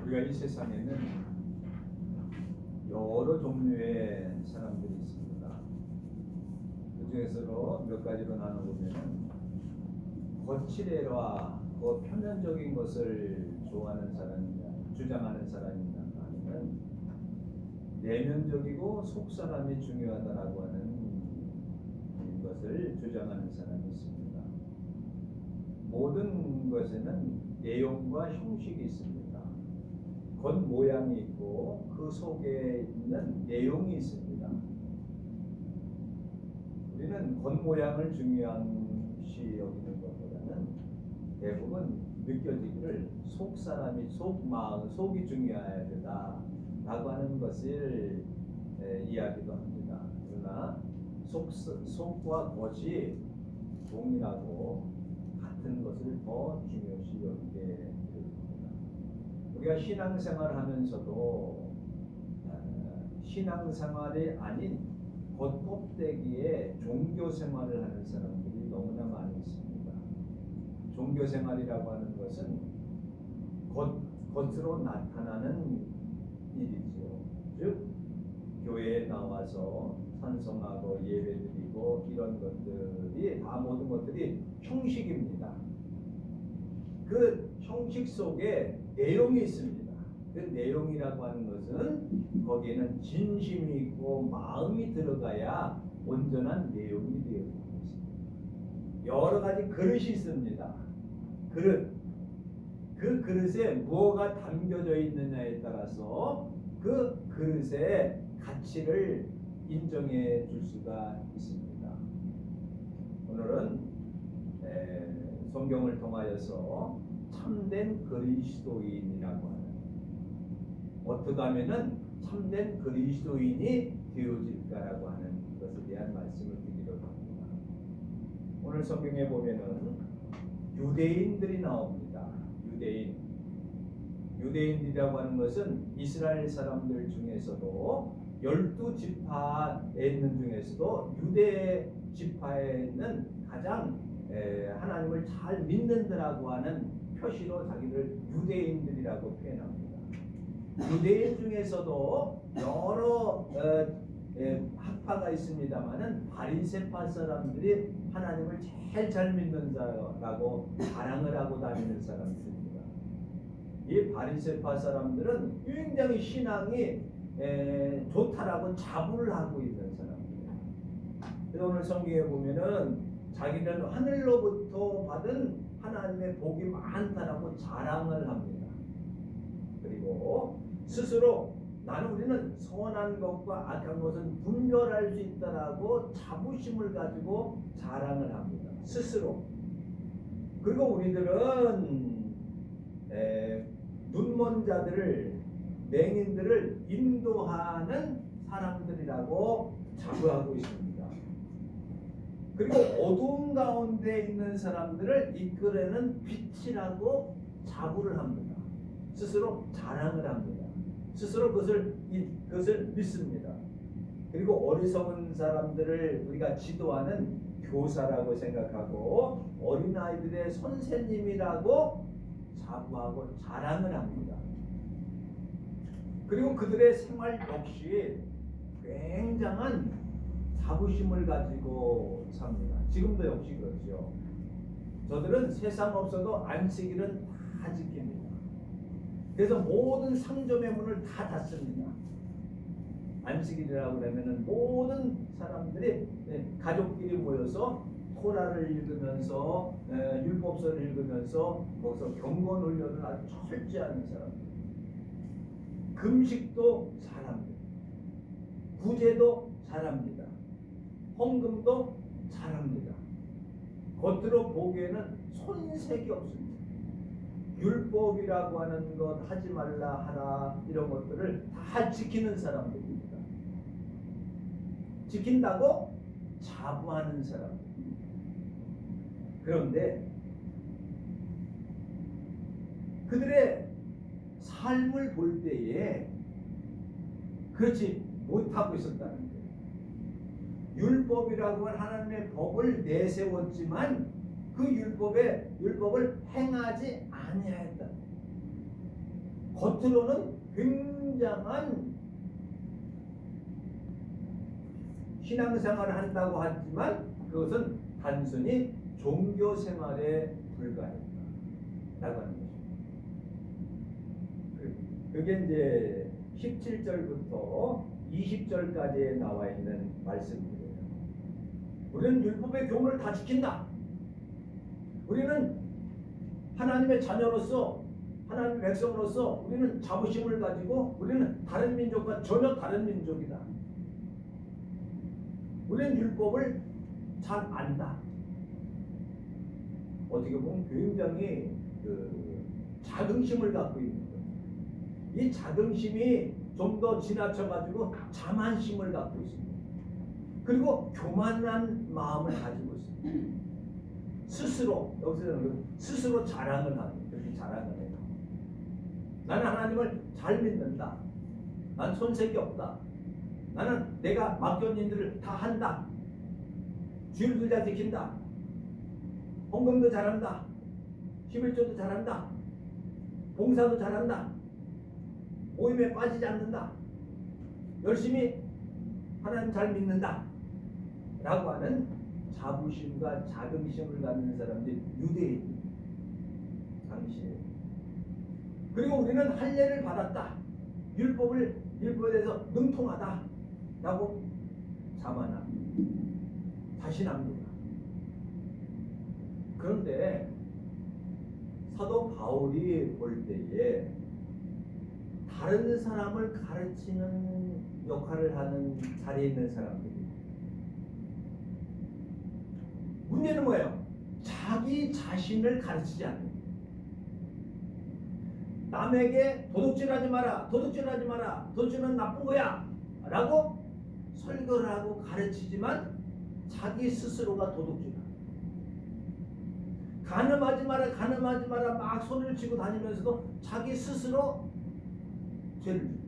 우리가 이 세상에는 여러 종류의 사람들이 있습니다. 그 중에서도 몇 가지로 나눠보면 거칠애와 표면적인 것을 좋아하는 사람이냐, 주장하는 사람이냐 아니면 내면적이고 속 사람이 중요하다라고 하는 것을 주장하는 사람이 있습니다. 모든 것에는 내용과 형식이 있습니다. 겉모양이 있고 그 속에 있는 내용이 있습니다. 우리는 겉모양을 중요시 여기는 것보다는 대부분 느껴지기를 속 사람이, 속 마음, 속이 중요해야 되다라고 하는 것을 이야기도 합니다. 그러나 속과 겉이 동일하고 같은 것을 더 중요시 여기게 되었습니다. 우리가 신앙생활을 하면서도 신앙생활이 아닌 겉껍데기에 종교생활을 하는 사람들이 너무나 많이 있습니다. 종교생활이라고 하는 것은 겉으로 나타나는 일이지요. 즉 교회에 나와서 찬송하고 예배드리고 이런 것들이 다 모든 것들이 형식입니다. 그 형식 속에 내용이 있습니다. 그 내용이라고 하는 것은 거기에는 진심이 있고 마음이 들어가야 온전한 내용이 되어지는 것입니다. 여러 가지 그릇이 있습니다. 그릇. 그 그릇에 무엇가 담겨져 있느냐에 따라서 그 그릇의 가치를 인정해 줄 수가 있습니다. 오늘은 성경을 통하여서 참된 그리스도인이라고 하는, 어떻게 하면은 참된 그리스도인이 되어질까라고 하는 것에 대한 말씀을 드리려고 합니다. 오늘 성경에 보면은 유대인들이 나옵니다. 유대인이라고 하는 것은 이스라엘 사람들 중에서도 12지파에 있는 중에서도 유대 지파에 있는 가장 하나님을 잘 믿는다라고 하는 표시로 자기를 유대인들이라고 표현합니다. 유대인 중에서도 여러 학파가 있습니다만은 바리새파 사람들이 하나님을 제일 잘 믿는 자라고 자랑을 하고 다니는 사람들입니다. 이 바리새파 사람들은 굉장히 신앙이 좋다라고 자부를 하고 있는 사람들이에요. 그래서 오늘 성경에 보면은 자기는 하늘로부터 받은 하나님의 복이 많다라고 자랑을 합니다. 그리고 스스로 우리는 선한 것과 악한 것은 분별할 수 있다라고 자부심을 가지고 자랑을 합니다. 스스로. 그리고 우리들은 눈먼 자들을, 맹인들을 인도하는 사람들이라고 자부하고 있습니다. 그리고 어두운 가운데 있는 사람들을 이끌어내는 빛이라고 자부를 합니다. 스스로 자랑을 합니다. 스스로 그것을 믿습니다. 그리고 어리석은 사람들을 우리가 지도하는 교사라고 생각하고 어린아이들의 선생님이라고 자부하고 자랑을 합니다. 그리고 그들의 생활 역시 굉장한 자부심을 가지고 삽니다. 지금도 역시 그렇죠. 저들은 세상 없어도 안식일은 다 지킵니다. 그래서 모든 상점의 문을 다 닫습니다. 안식일이라고 하면은 모든 사람들이 가족끼리 모여서 토라를 읽으면서 율법서를 읽으면서 거기서 경건 훈련을 아주 철저히 하는 사람들. 금식도 잘합니다. 구제도 잘합니다. 헌금도 잘합니다. 겉으로 보기에는 손색이 없습니다. 율법이라고 하는 것 하지 말라 하라 이런 것들을 다 지키는 사람들입니다. 지킨다고 자부하는 사람들. 그런데 그들의 삶을 볼 때에 그렇지 못하고 있었다는 거예요. 율법이라고 하는 하나님의 법을 내세웠지만 그 율법을 행하지 아니하였다. 겉으로는 굉장한 신앙생활을 한다고 하지만 그것은 단순히 종교 생활에 불과했다라고 하는 것입니다. 그게 이제 17절부터 20절까지에 나와 있는 말씀들이에요. 우리는 율법의 교훈을 다 지킨다. 우리는 하나님의 자녀로서, 하나님의 백성으로서 우리는 자부심을 가지고 우리는 다른 민족과 전혀 다른 민족이다. 우리는 율법을 잘 안다. 어떻게 보면 굉장히 자긍심을 갖고 있는 거예요. 이 자긍심이 좀 더 지나쳐가지고 자만심을 갖고 있습니다. 그리고 교만한 마음을 가지고 있습니다. 스스로, 여기서는 스스로 자랑을 하는, 그렇게 자랑을 해요. 나는 하나님을 잘 믿는다. 난 손색이 없다. 나는 내가 맡겨진 일을 다 한다. 주일도 잘 지킨다. 헌금도 잘한다. 11조도 잘한다. 봉사도 잘한다. 모임에 빠지지 않는다. 열심히 하나님 잘 믿는다. 라고 하는 자부심과 자긍심을 갖는 사람들이 유대인 당시에. 그리고 우리는 할례를 받았다. 율법에 대해서 능통하다. 라고 자만합니다. 자신합니다. 그런데 사도 바울이 볼 때에 다른 사람을 가르치는 역할을 하는 자리에 있는 사람들이, 문제는 뭐예요? 자기 자신을 가르치지 않는 거예요. 남에게 도둑질하지 마라, 도둑질하지 마라, 도둑질은 나쁜 거야 라고 설교를 하고 가르치지만 자기 스스로가 도둑질하고, 간음하지 마라, 간음하지 마라 막 소리를 치고 다니면서도 자기 스스로 죄를 지고,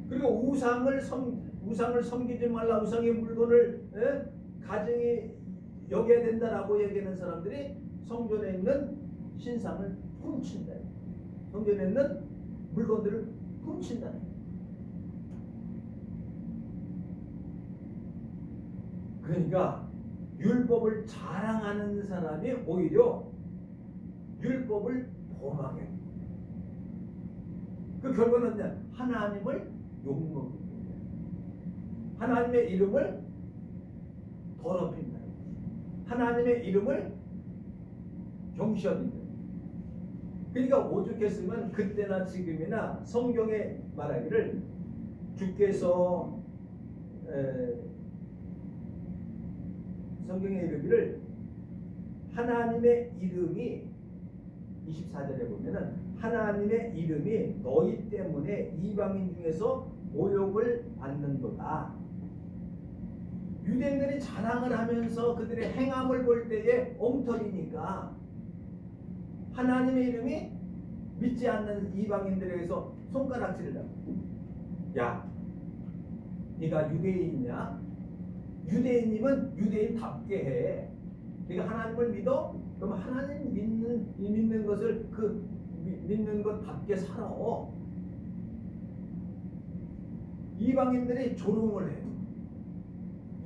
그리고 우상을 섬기지 말라, 우상의 물건을 가정이 여겨야 된다라고 얘기하는 사람들이 성전에 있는 신상을 훔친다. 성전에 있는 물건들을 훔친다. 그러니까 율법을 자랑하는 사람이 오히려 율법을 범하게 합니다. 그 결과는 하나님을 욕먹는 거예요. 하나님의 이름을 더럽힌다. 하나님의 이름을 경시한다. 그러니까 오죽했으면 그때나 지금이나 성경에 말하기를 주께서 성경에 이르기를 하나님의 이름이 24절에 보면은 하나님의 이름이 너희 때문에 이방인 중에서 모욕을 받는도다. 유대인들이 자랑을 하면서 그들의 행함을 볼 때에 엉터리니까 하나님의 이름이 믿지 않는 이방인들에게서 손가락질을 하고, 야, 네가 유대인이냐? 유대인이면 유대인답게 해. 네가 하나님을 믿어? 그럼 하나님 믿는 것을 믿는 것답게 살아. 이방인들이 조롱을 해요.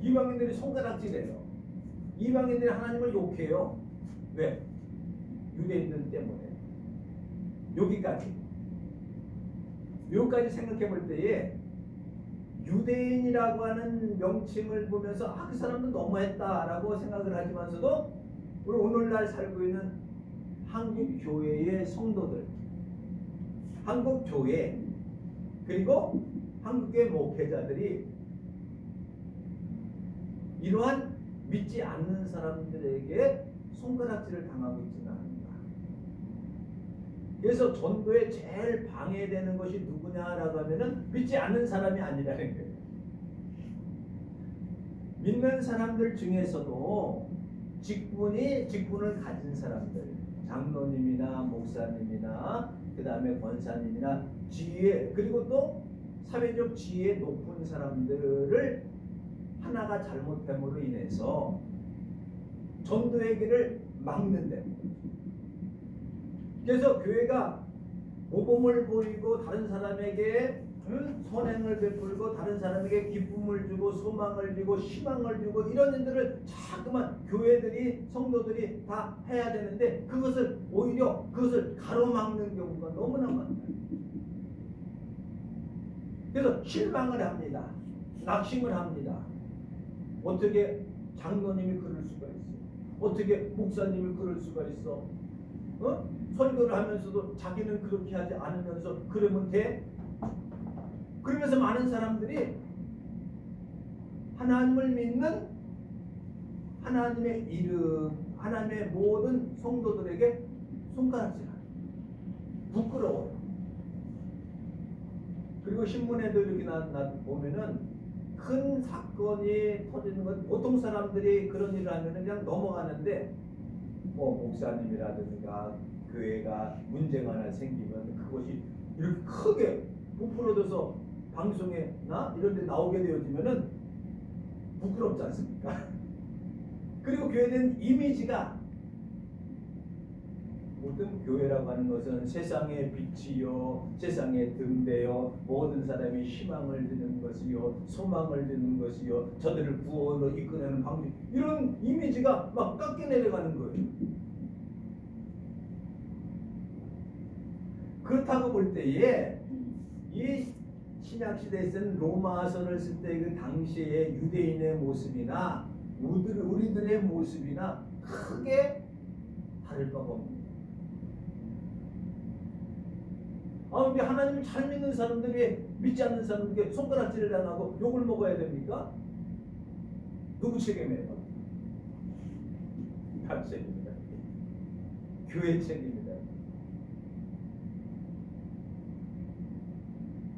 이방인들이 손가락질해요. 이방인들이 하나님을 욕해요. 왜? 유대인들 때문에. 여기까지 생각해 볼 때에 유대인이라고 하는 명칭을 보면서 그 사람도 너무했다라고 생각을 하지만서도 우리 오늘날 살고 있는 한국 교회의 성도들, 한국 교회, 그리고 한국의 목회자들이 이러한 믿지 않는 사람들에게 손가락질을 당하고 있지는 않습니다. 그래서 전도에 제일 방해되는 것이 누구냐라고 하면은 믿지 않는 사람이 아니라는 거예요. 믿는 사람들 중에서도 직분을 가진 사람들, 장로님이나 목사님이나 그 다음에 권사님이나 지혜, 그리고 또 사회적 지혜 높은 사람들을 하나가 잘못됨으로 인해서 전도의 길을 막는데. 그래서 교회가 모범을 보이고 다른 사람에게 선행을 베풀고 다른 사람에게 기쁨을 주고 소망을 주고 희망을 주고 이런 일들을 자꾸만 교회들이 성도들이 다 해야 되는데 그것을 오히려 그것을 가로막는 경우가 너무나 많아요. 그래서 실망을 합니다. 낙심을 합니다. 어떻게 장로님이 그럴 수가 있어? 어떻게 목사님이 그럴 수가 있어? 설교를 하면서도 자기는 그렇게 하지 않으면서 그러면 돼? 그러면서 많은 사람들이 하나님을 믿는 하나님의 이름, 하나님의 모든 성도들에게 손가락질하는 부끄러워요. 그리고 신문에도 이렇게 보면은 큰 사건이 터지는 건 보통 사람들이 그런 일을 하면 그냥 넘어가는데 뭐 목사님이라든가 교회가 문제가 하나 생기면 그것이 이렇게 크게 부풀어져서 방송에나 이런 데 나오게 되어지면은 부끄럽지 않습니까? 그리고 교회에 대한 이미지가 모든 교회라고 하는 것은 세상의 빛이요 세상의 등대요 모든 사람이 희망을 주는 것이요 소망을 주는 것이요 저들을 구원으로 이끌어내는 방식 이런 이미지가 막 깎여 내려가는 거예요. 그렇다고 볼 때에 이 신약시대에서는 로마서를 쓸 때 그 당시의 유대인의 모습이나 우리들의 모습이나 크게 다를 바가 없습니다. 근데 하나님을 잘 믿는 사람들이 믿지 않는 사람들에게 손가락질을 당하고 욕을 먹어야 됩니까? 누구 책임이에요? 다 책임입니다. 교회 책임입니다.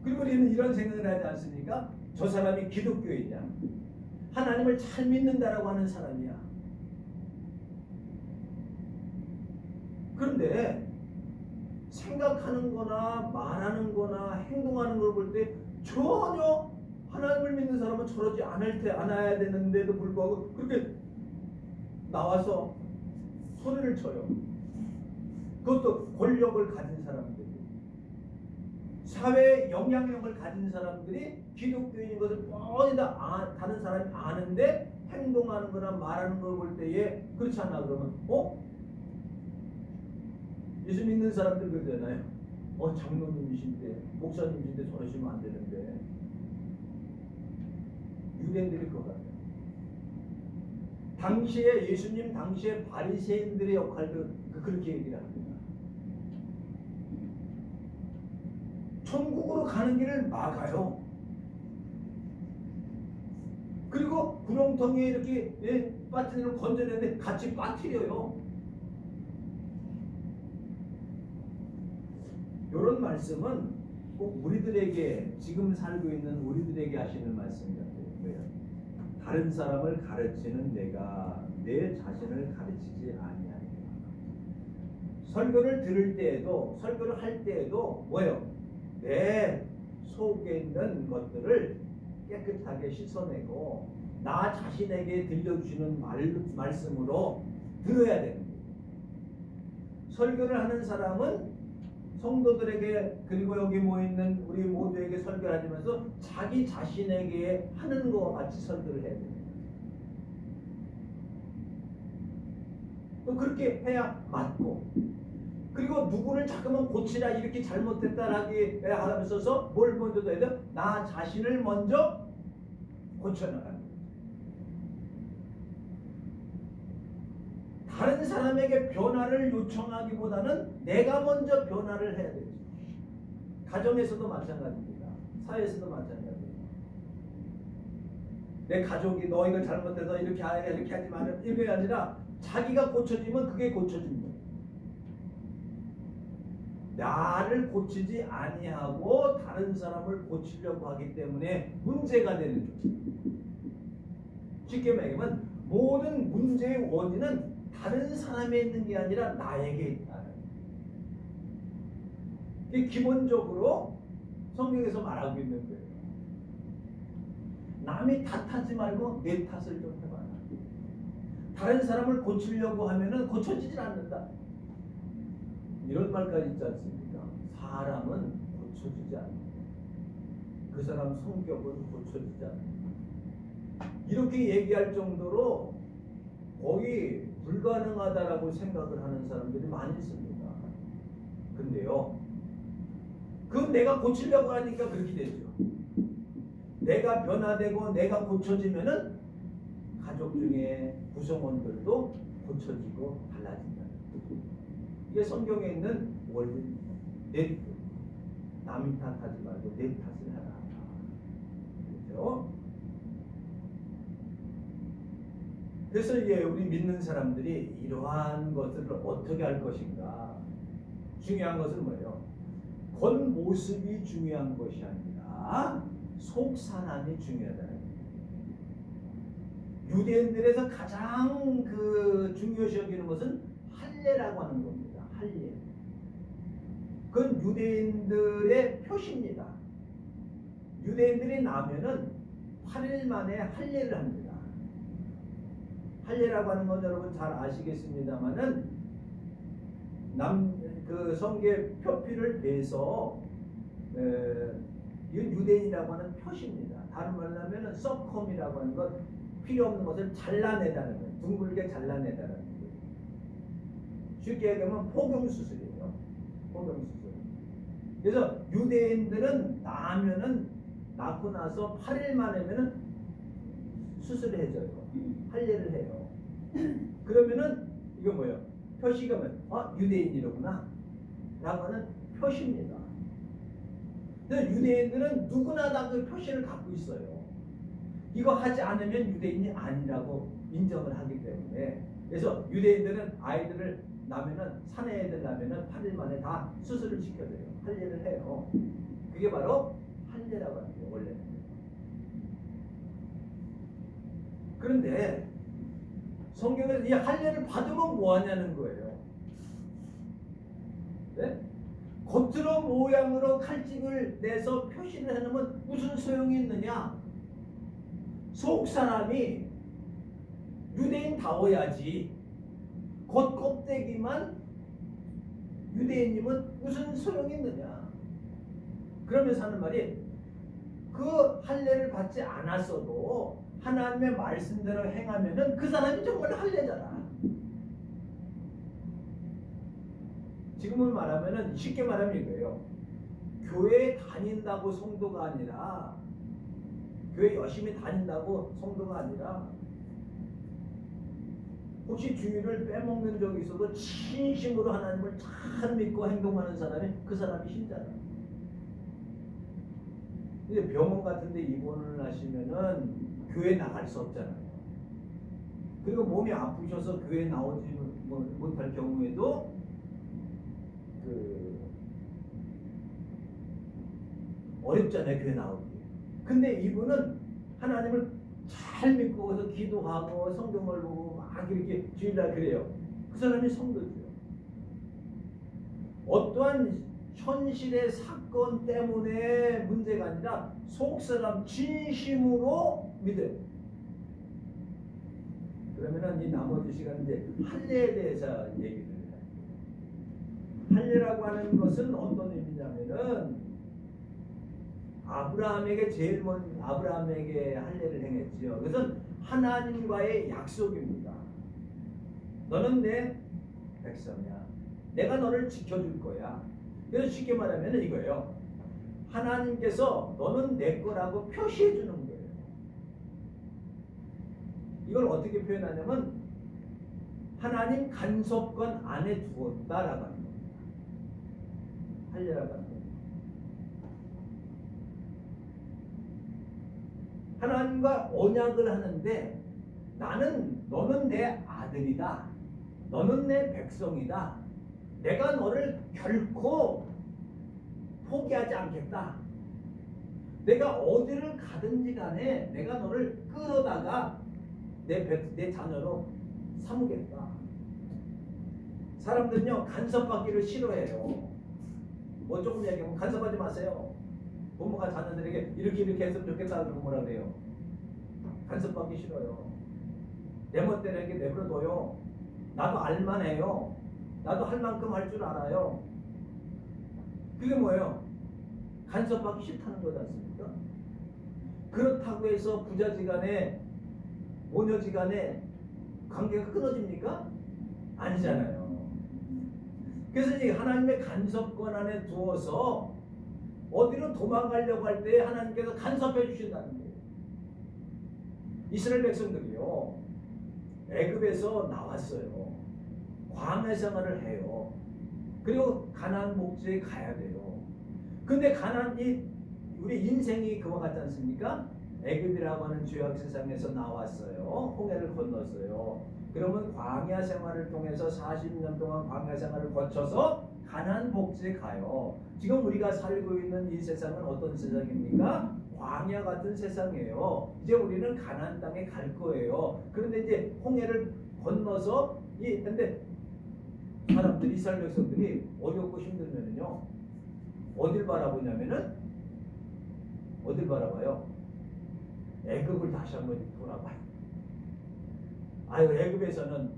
그리고 우리는 이런 생각을 하지 않습니까? 저 사람이 기독교이냐? 하나님을 잘 믿는다라고 하는 사람이야. 그런데 생각하는 거나 말하는 거나 행동하는 걸 볼 때 전혀 하나님을 믿는 사람은 저러지 않아야 되는데도 불구하고 그렇게 나와서 소리를 쳐요. 그것도 권력을 가진 사람들이, 사회에 영향력을 가진 사람들이 기독교인인 것을 뻔히 다 다른 사람이 아는데 행동하는 거나 말하는 걸 볼 때에 그렇지 않나 그러면 예수 믿는 사람들 그러잖아요. 장로님이신데 목사님이신데 저러시면 안 되는데 유대인들이 그거 같아요. 당시에 예수님 당시에 바리새인들의 역할도 그렇게 얘기를 합니다. 천국으로 가는 길을 막아요. 그리고 구렁텅이에 이렇게 빠뜨리는 건져내는데 같이 빠뜨려요. 이런 말씀은 꼭 우리들에게 지금 살고 있는 우리들에게 하시는 말씀 같아요. 다른 사람을 가르치는 내가 내 자신을 가르치지 아니하리라. 설교를 들을 때에도 설교를 할 때에도 뭐예요? 내 속에 있는 것들을 깨끗하게 씻어내고 나 자신에게 들려주시는 말씀으로 들어야 됩니다. 설교를 하는 사람은 성도들에게 그리고 여기 모여있는 우리 모두에게 설교를 하면서 자기 자신에게 하는 것과 같이 설교를 해야 됩니다. 또 그렇게 해야 맞고, 그리고 누구를 자꾸만 고치라 이렇게 잘못됐다 하면서 뭘 먼저 해야 돼? 나 자신을 먼저 고쳐나가는 거예요. 다른 사람에게 변화를 요청하기보다는 내가 먼저 변화를 해야 되죠. 가정에서도 마찬가지입니다. 사회에서도 마찬가지입니다. 내 가족이 너 이거 잘못해서 이렇게 하지 마라 이게 아니라 자기가 고쳐지면 그게 고쳐집니다. 나를 고치지 아니하고 다른 사람을 고치려고 하기 때문에 문제가 되는 거죠. 쉽게 말하면 모든 문제의 원인은 다른 사람에 있는 게 아니라 나에게 있다. 이게 기본적으로 성경에서 말하고 있는 거예요. 남이 탓하지 말고 내 탓을 좀 해봐라. 다른 사람을 고치려고 하면은 고쳐지질 않는다. 이런 말까지 있지 않습니까? 사람은 고쳐지지 않는다. 그 사람 성격은 고쳐지지 않는다. 이렇게 얘기할 정도로 거의 불가능하다라고 생각을 하는 사람들이 많이 있습니다. 근데요, 그건 내가 고치려고 하니까 그렇게 되죠. 내가 변화되고 내가 고쳐지면은 가족 중에 구성원들도 고쳐지고 달라진다. 이게 성경에 있는 원리입니다. 내 남이 탓하지 말고 내 탓을 하라. 그렇죠? 그래서 이제 우리 믿는 사람들이 이러한 것을 어떻게 할 것인가? 중요한 것은 뭐예요? 겉모습이 중요한 것이 아니라 속 사람이 유대인들에서 가장 중요시 여기는 것은 할례라고 하는 겁니다. 할례. 그건 유대인들의 표시입니다. 유대인들이 나면은 8일 만에 할례를 합니다. 할례라고 하는 건 여러분 잘 아시겠습니다만은 성계 표피를 내서 이건 유대인이라고 하는 표시입니다. 다른 말로 하면은 서컴이라고 하는 것, 필요 없는 것을 잘라내다는 거예요. 둥글게 잘라내다는 거예요. 쉽게 얘기하면 포경수술이에요. 포경수술. 그래서 유대인들은 낳고 나서 8일 만에면은 수술을 해줘요. 할례를 해요. 그러면은 이거 뭐예요? 표시가 뭐예요? 유대인이로구나 라고 하는 표시입니다. 그래서 유대인들은 누구나 다 그 표시를 갖고 있어요. 이거 하지 않으면 유대인이 아니라고 인정을 하기 때문에, 그래서 유대인들은 아이들을 낳으면은, 사내 애들 낳으면은 8일 만에 다 수술을 시켜줘요. 할례를 해요. 그게 바로 할례라고 하는 거예요, 원래는. 그런데 성경에서 이 할례를 받으면 뭐 하냐는 거예요. 네? 겉으로 모양으로 칼집을 내서 표시를 해놓으면 무슨 소용이 있느냐? 속 사람이 유대인다워야지. 겉 껍데기만 유대인이면 무슨 소용이 있느냐? 그러면서 하는 말이, 그 할례를 받지 않았어도 하나님의 말씀대로 행하면은 그 사람이 정말 할례잖아. 지금은 말하면은, 쉽게 말하면 이거예요. 교회에 다닌다고 성도가 아니라, 교회 열심히 다닌다고 성도가 아니라, 혹시 주일을 빼먹는 적이 있어도 진심으로 하나님을 잘 믿고 행동하는 사람이 그 사람이 신자예요. 근데 병원 같은데 입원을 하시면은 교회 나갈 수 없잖아요. 그리고 몸이 아프셔서 교회 나오지 못할 경우에도 어렵잖아요, 교회 나오기. 근데 이분은 하나님을 잘 믿고 가서 기도하고 성경을 보고 막 이렇게 주일날 그래요. 그 사람이 성도죠. 어떠한 현실의 사건 때문에 문제가 아니라 속사람 진심으로 믿어요. 그러면은 이 나머지 시간 이제 할례에 대해서 얘기를 해요. 할례라고 하는 것은 어떤 의미냐면은, 아브라함에게 제일 먼저 아브라함에게 할례를 행했지요. 그것은 하나님과의 약속입니다. 너는 내 백성이야. 내가 너를 지켜줄 거야. 그래서 쉽게 말하면 이거예요. 하나님께서 너는 내 거라고 표시해 주는 거예요. 이걸 어떻게 표현하냐면, 하나님 간섭권 안에 두었다라고 하는 겁니다. 할례라고 하는 겁니다. 하나님과 언약을 하는데, 너는 내 아들이다. 너는 내 백성이다. 내가 너를 결코 포기하지 않겠다. 내가 어디를 가든지 간에 내가 너를 끌어다가 내 자녀로 삼으겠다. 사람들은요, 간섭받기를 싫어해요. 뭐 조금 얘기하면 간섭하지 마세요. 부모가 자녀들에게 이렇게 했으면 좋겠다 그러면 뭐라 그래요? 간섭받기 싫어요. 내 멋대로 이렇게 내버려둬요. 나도 알만해요. 나도 할 만큼 할 줄 알아요. 그게 뭐예요? 간섭하기 싫다는 거지 않습니까? 그렇다고 해서 부자지간에 모녀지간에 관계가 끊어집니까? 아니잖아요. 그래서 이 하나님의 간섭권 안에 두어서 어디로 도망가려고 할 때 하나님께서 간섭해 주신다는 거예요. 이스라엘 백성들이요, 애굽에서 나왔어요. 광야 생활을 해요. 그리고 가나안 목지에 가야 돼요. 근데 가나안이 우리 인생이 그와 같지 않습니까? 애굽이라고 하는 죄악 세상에서 나왔어요. 홍해를 건넜어요. 그러면 광야 생활을 통해서 40년 동안 광야 생활을 거쳐서 가나안 복지에 가요. 지금 우리가 살고 있는 이 세상은 어떤 세상입니까? 광야 같은 세상이에요. 이제 우리는 가나안 땅에 갈 거예요. 그런데 이제 홍해를 건너서 근데 사람들이, 이스라엘 백성들이 어렵고 힘들면은요, 어딜 바라보냐면은 어딜 바라봐요? 애굽을 다시 한번 돌아봐요. 아유, 애굽에서는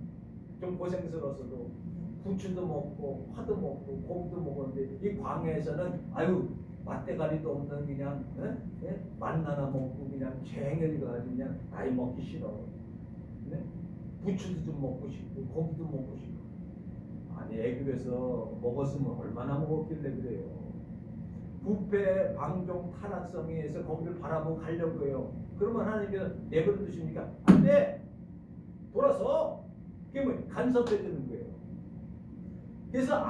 좀 고생스러워서도 부추도 먹고 화도 먹고 고기도 먹었는데 이 광야에서는 아유, 맛대가리도 없는 그냥 만나나 먹고 그냥 쟁여리 가지고 그냥 아이 먹기 싫어. 네? 부추도 좀 먹고 싶고 고기도 먹고 싶고. 아니, 애굽에서 먹었으면 얼마나 먹었길래 그래요. 부패, 방종, 타락성에서 거기를 바라보고 가려고 해요. 그러면 하나님께서 내버려 두십니까? 안 돼! 돌아서! 그게 뭐 간섭해 주는 거예요. 그래서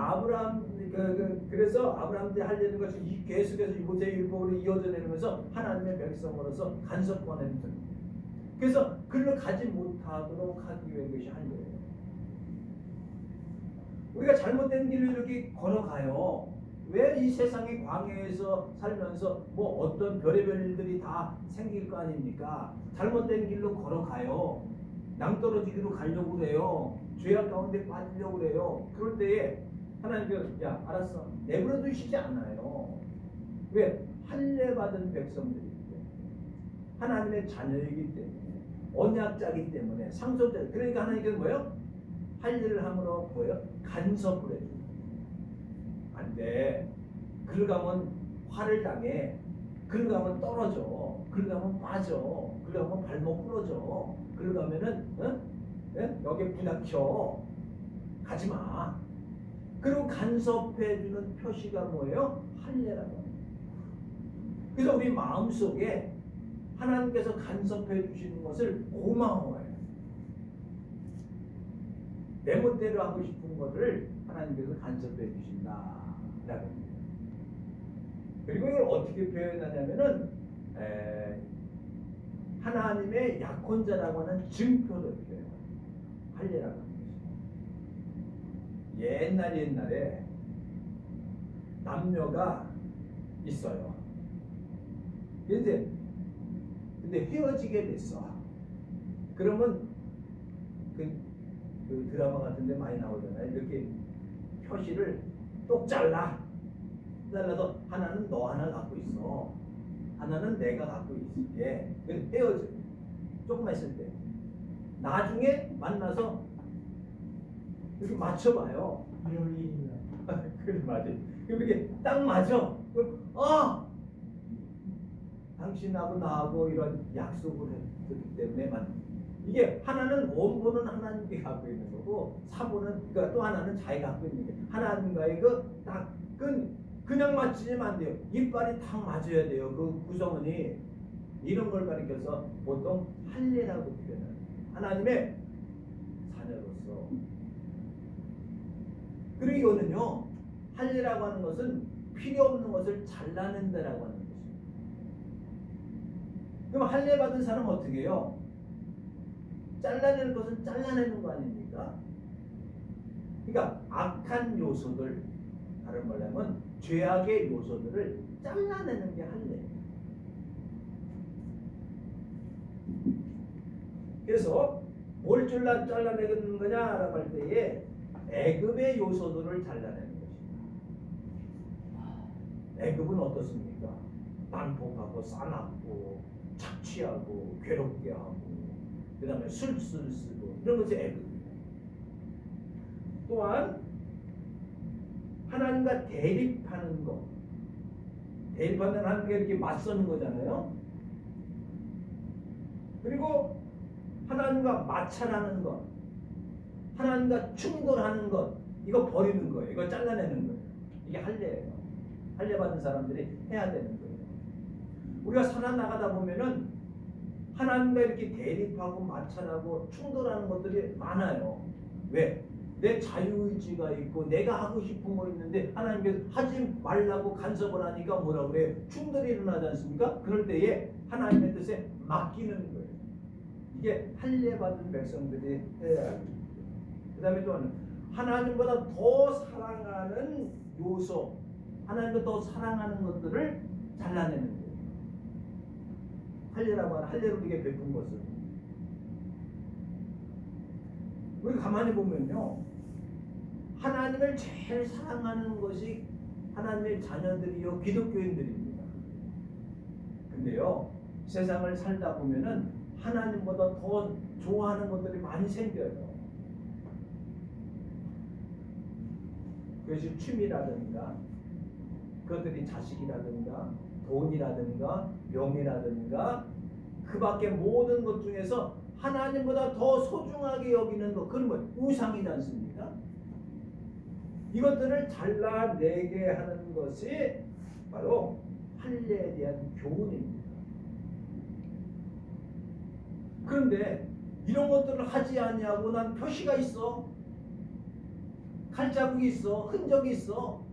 그래서 아브라함들이 하려는 것이 계속해서 모세율법으로 이어져 내려면서 하나님의 백성으로서 간섭권에 있는. 그래서 그를 가지 못하도록 하기 위한 것이 한 거예요. 우리가 잘못된 길을 이렇게 걸어가요. 왜 이 세상의 광야에서 살면서 뭐 어떤 별의별 일들이 다 생길 거 아닙니까? 잘못된 길로 걸어가요. 낭떠러지기로 가려고 그래요. 죄악 가운데 빠지려고 그래요. 그럴 때에 하나님께서 야, 알았어, 내버려 두시지 않아요. 왜? 할례 받은 백성들이기 때문에, 하나님의 자녀이기 때문에, 언약자이기 때문에, 상속자. 그러니까 하나님께서 뭐예요? 할례를 함으로 뭐예요? 간섭을 해요. 안 돼. 그를 가면 화를 당해. 그를 가면 떨어져. 그를 가면 빠져. 그를 가면 발목 부러져. 그를 가면은 여기 부닥쳐. 가지 마. 그리고 간섭해주는 표시가 뭐예요? 할례라고 합니다. 그래서 우리 마음속에 하나님께서 간섭해 주시는 것을 고마워해요. 내 멋대로 하고 싶은 것을 하나님께서 간섭해 주신다라고 합니다. 그리고 이걸 어떻게 표현하냐면은 하나님의 약혼자라고 하는 증표를 표현해요. 할례라고 합니다. 옛날에 남녀가 있어요. 근데 헤어지게 됐어. 그러면 그 드라마 같은 데 많이 나오잖아요. 이렇게 표시를 똑 잘라서 하나는 너 하나 갖고 있어. 하나는 내가 갖고 있을게. 헤어져. 조금만 있을 때. 나중에 만나서 이렇게 맞춰봐요. 그래, 맞아. 이렇게 딱 맞아. 그럼 당신하고 나하고 이런 약속을 했기 때문에 이게 하나는 원본은 하나님께 갖고 있는 거고 사본은 그러니까 또 하나는 자기가 갖고 있는 게 하나님과의 딱 그냥 맞추면 안 돼요. 이빨이 딱 맞아야 돼요. 그 구성원이 이런 걸 가리켜서 보통 할례라고 표현해요. 하나님의 자녀로서. 그리고 이거는요, 할례라고 하는 것은 필요 없는 것을 잘라낸다라고 하는 것입니다. 그럼 할례 받은 사람은 어떻게 해요? 잘라내는 것은 잘라내는 거 아닙니까? 그러니까 악한 요소들, 다른 말로 하면 죄악의 요소들을 잘라내는 게 할례예요. 그래서 뭘 잘라내는 거냐라고 할 때에 애굽의 요소들을 잘라내는 것입니다. 애굽은 어떻습니까? 난폭하고 싸납고 착취하고 괴롭게 하고 그 다음에 술술 쓰고 이런 것이 애거든요. 또한 하나님과 대립하는 것, 대립하는 하나님과 이렇게 맞서는 거잖아요. 그리고 하나님과 마찰하는 것, 하나님과 충돌하는 것, 이거 버리는 거예요. 이거 잘라내는 거예요. 이게 할례예요. 할례 받은 사람들이 해야 되는 거예요. 우리가 살아나가다 보면은 하나님과 이렇게 대립하고 마찰하고 충돌하는 것들이 많아요. 왜? 내 자유의지가 있고 내가 하고 싶은 거 있는데 하나님께서 하지 말라고 간섭을 하니까 뭐라 그래요? 충돌이 일어나지 않습니까? 그럴 때에 하나님의 뜻에 맡기는 거예요. 이게 할례 받은 백성들이 해야 합니다. 그 다음에 또 하나님보다 더 사랑하는 요소, 하나님보다 더 사랑하는 것들을 잘라내는 거예요. 할례라고 하는 할례로 우리에게 베푼 것은 우리 가만히 보면요, 하나님을 제일 사랑하는 것이 하나님의 자녀들이요 기독교인들입니다. 근데요 세상을 살다 보면은 하나님보다 더 좋아하는 것들이 많이 생겨요. 그것이 취미라든가, 그것들이 자식이라든가, 돈이라든가, 명이라든가, 그 밖에 모든 것 중에서 하나님보다 더 소중하게 여기는 것, 그런 것, 우상이지 않습니까? 이것들을 잘라내게 하는 것이 바로 할례에 대한 교훈입니다. 그런데 이런 것들을 하지 않냐고 난 표시가 있어, 칼자국이 있어, 흔적이 있어,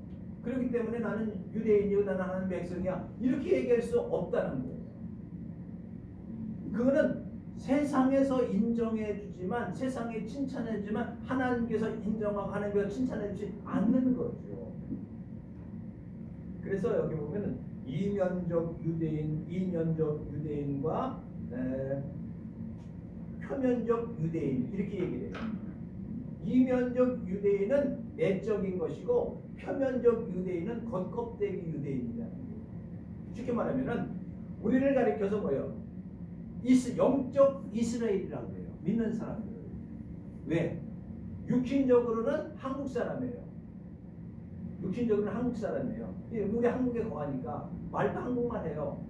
그렇기 때문에 나는 유대인이고 나는 하나님 백성이야, 이렇게 얘기할 수 없다는 거예요. 그거는 세상에서 인정해 주지만, 세상에 칭찬해 주지만 하나님께서 인정하고 하나님께서 칭찬해 주지 않는 거죠. 그래서 여기 보면은 이면적 유대인과 표면적 유대인, 이렇게 얘기를 해요. 이면적 유대인은 내적인 것이고 표면적 유대인은 겉껍데기 유대인이라는 거예요. 쉽게 말하면은 우리를 가리켜서 뭐예요? 영적 이스라엘이라고 해요. 믿는 사람들. 왜? 육신적으로는 한국 사람이에요. 육신적으로는 한국 사람이에요. 우리 한국에 거하니까 말도 한국만 해요.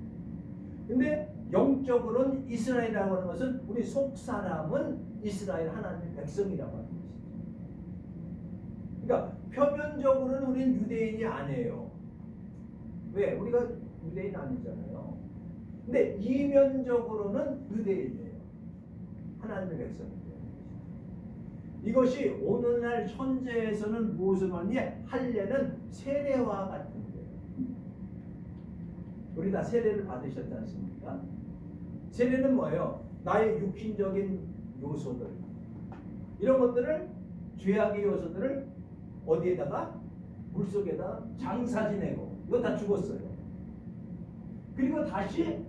근데 영적으로는 이스라엘이라고 하는 것은 우리 속 사람은 이스라엘 하나님의 백성이라고 하는 것이죠. 그러니까 표면적으로는 우리는 유대인이 아니에요. 왜? 우리가 유대인 아니잖아요. 근데 이면적으로는 유대인이에요. 하나님의 백성이에요. 이것이 오늘날 현재에서는 무엇을 말하니? 할례는 세례와 같은 거예요. 우리 다 세례를 받으셨지 않습니까? 세례는 뭐예요? 나의 육신적인 요소들, 이런 것들을, 죄악의 요소들을 어디에다가? 물속에다 장사 지내고, 이거 다 죽었어요. 그리고 다시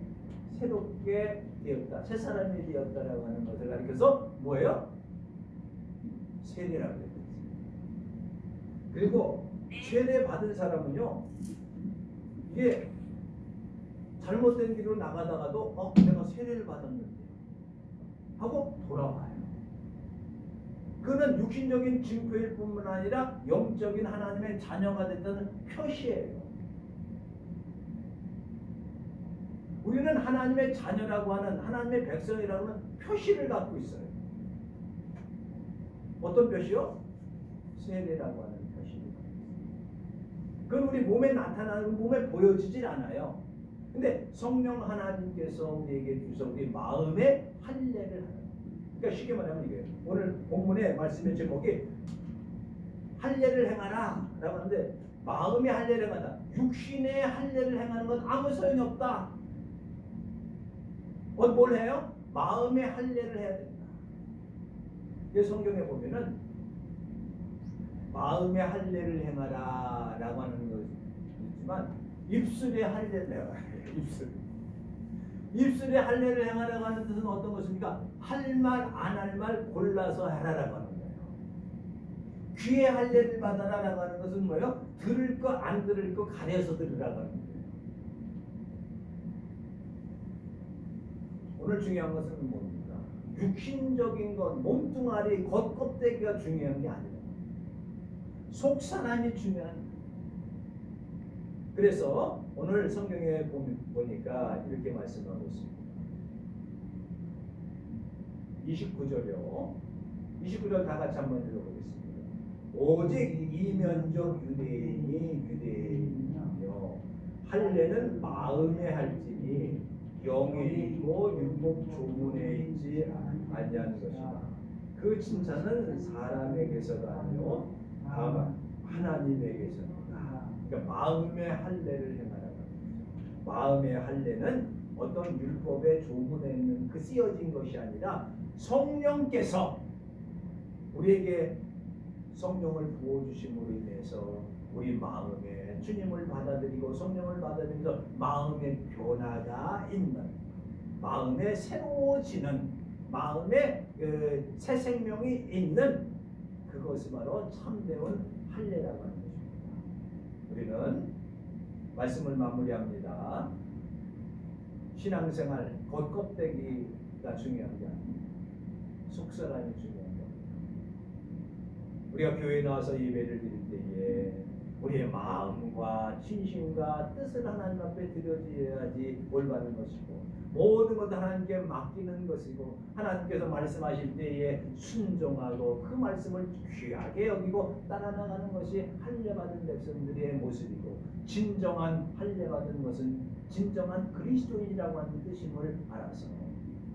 새롭게 되었다, 새 사람이 되었다라고 하는 것을 가리켜서 뭐예요? 세례라고 했어요. 그리고 세례 받은 사람은요, 이게 잘못된 길로 나가다가도 내가 세례를 받았는데 하고 돌아와요. 그는 육신적인 징표일 뿐만 아니라 영적인 하나님의 자녀가 됐다는 표시예요. 우리는 하나님의 자녀라고 하는, 하나님의 백성이라고 하는 표시를 갖고 있어요. 어떤 표시요? 세례라고 하는 표시. 그건 우리 몸에 나타나는, 몸에 보여지질 않아요. 근데 성령 하나님께서 우리에게 주셔서 우리 마음에 할례를 하는 거예요. 그러니까 쉽게 말하면 이게 오늘 본문의 말씀의 제목이 할례를 행하라 라고 하는데, 마음의 할례를 행하다, 육신의 할례를 행하는 건 아무 소용이 없다. 뭘 해요? 마음의 할례를 해야 된다. 성경에 보면은 마음의 할례를 행하라 라고 하는 것이 있지만 입술의 할례를 행하라. 입술의 할례를 행하라고 하는 뜻은 어떤 것입니까? 할 말 안 할 말 골라서 하라라고 하는 거예요. 귀의 할례를 받아라라고 하는 것은 뭐예요? 들을 거 안 들을 거 가려서 들으라고 하는 거예요. 오늘 중요한 것은 뭡니까? 육신적인 것, 몸뚱아리, 겉껍데기가 중요한 게 아니에요. 속사람이 중요한 거예요. 그래서 오늘 성경에 보니까 이렇게 말씀하고 있습니다. 29절이요. 29절 다 같이 한번 읽어보겠습니다. 오직 이면적 유대인이 유대인이며 할례는 마음에 할지니 영에 있고 율법 조문에 있지 아니한 것이다. 그 칭찬은 사람에게서가 아니요 다만 하나님에게서다. 그러니까 마음의 할례를 행하라고 합니다. 마음의 할례는 어떤 율법의 조문에 있는 그 쓰여진 것이 아니라 성령께서 우리에게 성령을 부어주심으로 인해서 우리 마음에 주님을 받아들이고 성령을 받아들이면서 마음의 변화가 있는, 마음에 새로워지는, 마음에 새 생명이 있는 그것이 바로 참된 할례라고 하는 것입니다. 우리는 말씀을 마무리합니다. 신앙생활 겉껍데기가 중요한 게 아닙니다. 속사람이 중요한 겁니다. 우리가 교회에 나와서 예배를 드릴 때에 우리의 마음과 진심과 뜻을 하나님 앞에 드려야지 올바른 것이고, 모든 것 하나님께 맡기는 것이고, 하나님께서 말씀하실 때에 순종하고 그 말씀을 귀하게 여기고 따라나가는 것이 할례받은 백성들의 모습이고, 진정한 할례받은 것은 진정한 그리스도인이라고 하는 뜻임을 알아서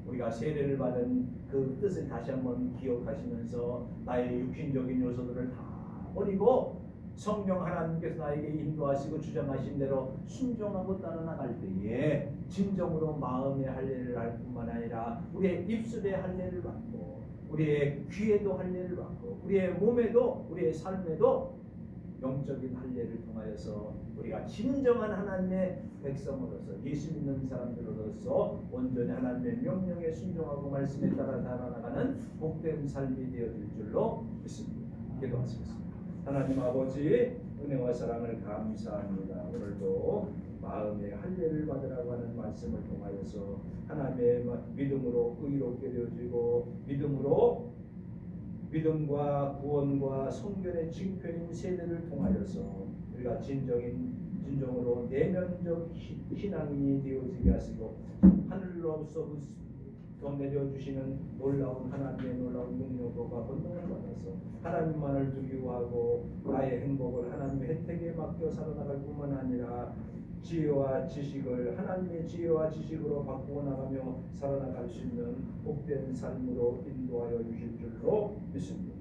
우리가 세례를 받은 그 뜻을 다시 한번 기억하시면서 나의 육신적인 요소들을 다 버리고 성령 하나님께서 나에게 인도하시고 주장하신 대로 순종하고 따라나갈 때에 진정으로 마음의 할례를 할 뿐만 아니라 우리의 입술의 할례를 받고 우리의 귀에도 할례를 받고 우리의 몸에도 우리의 삶에도 영적인 할례를 통하여서 우리가 진정한 하나님의 백성으로서 예수 믿는 사람들로서 온전히 하나님의 명령에 순종하고 말씀에 따라 살아나가는 복된 삶이 되어질 줄로 믿습니다. 기도하시겠습니다. 하나님 아버지 은혜와 사랑을 감사합니다. 오늘도 마음의 할례를 받으라고 하는 말씀을 통하여서 하나님의 믿음으로 의롭게 되어지고 믿음과 구원과 성결의 징표인 세례를 통하여서 우리가 진정으로 내면적 신앙인이 되어지게 하시고 하늘로부터 내려주시는 놀라운 하나님의 놀라운 능력과 권능을 받아서 하나님만을 두려워하고 나의 행복을 하나님의 혜택에 맡겨 살아나갈 뿐만 아니라 지혜와 지식을 하나님의 지혜와 지식으로 바꾸어 나가며 살아나갈 수 있는 복된 삶으로 인도하여 주실 줄로 믿습니다.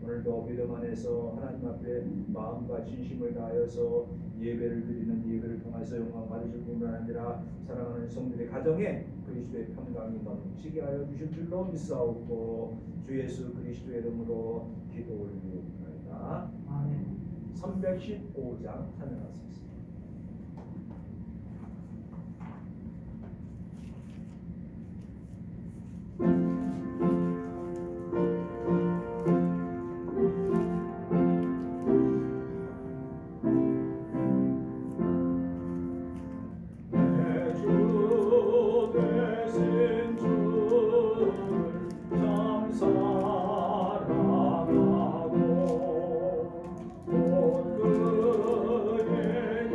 오늘도 믿음 안에서 하나님 앞에 마음과 진심을 다하여서 예배를 드리는 예배를 통해서 영광 받으실 뿐만 아니라 사랑하는 성도들의 가정에 그리스도의 평강이 넘치게 하여 주실 줄로 믿사옵고 주 예수 그리스도의 이름으로 기도 올리옵나이다. 아멘. 315장 찬양하겠습니다. 사랑하고 곧 그의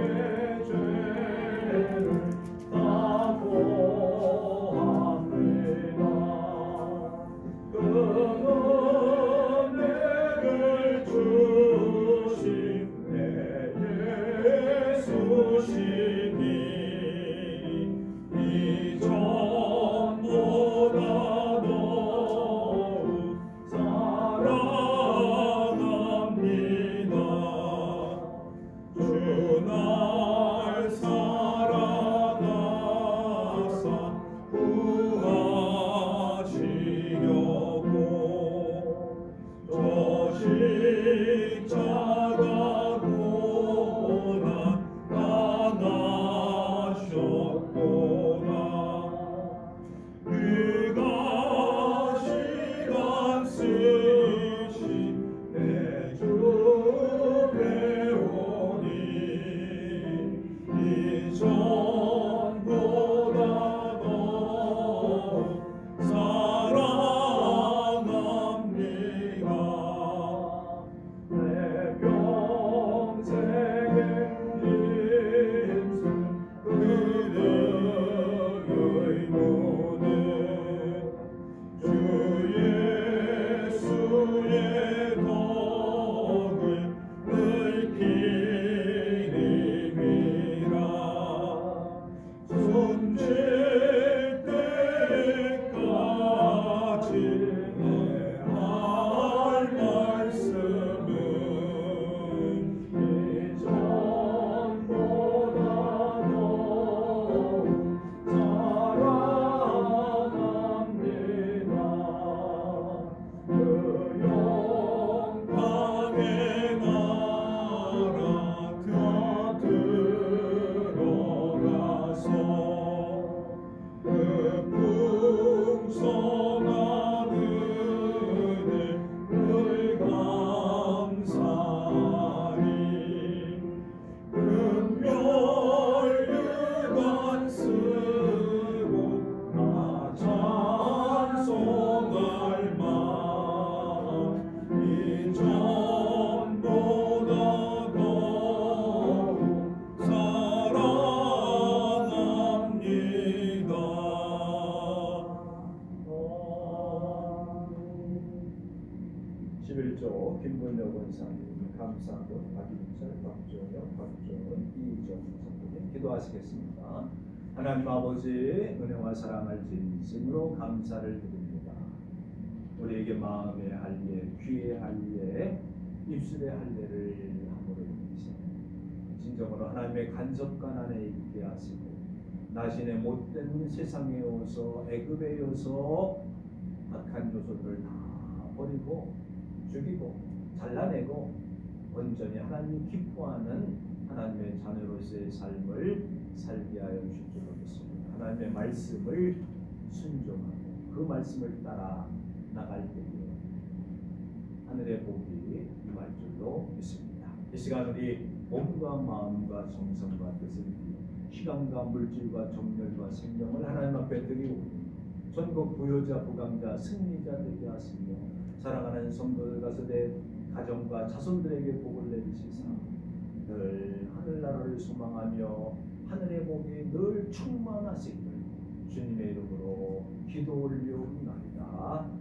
기도하시겠습니다. 하나님 아버지, 은혜와 사랑을 진심으로 감사를 드립니다. 우리에게 마음의 할례, 귀의 할례, 입술의 할례를 함으로 인해서 진정으로 하나님의 간섭관 안에 있게 하시고 나신의 못된 세상에 오서 애굽에 오서 악한 요소들을 다 버리고 죽이고 잘라내고 온전히 하나님 기뻐하는 하나님의 자녀로서의 삶을 살게 하여 주실 줄 믿습니다. 하나님의 말씀을 순종하고 그 말씀을 따라 나갈 때에 하늘의 복이 임할 줄로 믿습니다. 이 시간 우리 몸과 마음과 정성과 뜻을 시간과 물질과 정열과 생명을 하나님 앞에 드리고 전국 부여자 부강자 승리자 되게 하시며 사랑하는 성도들 가서대 가정과 자손들에게 복을 내리시사 늘 하늘나라를 소망하며 하늘의 복이 늘 충만하시길 주님의 이름으로 기도 올리옵나이다.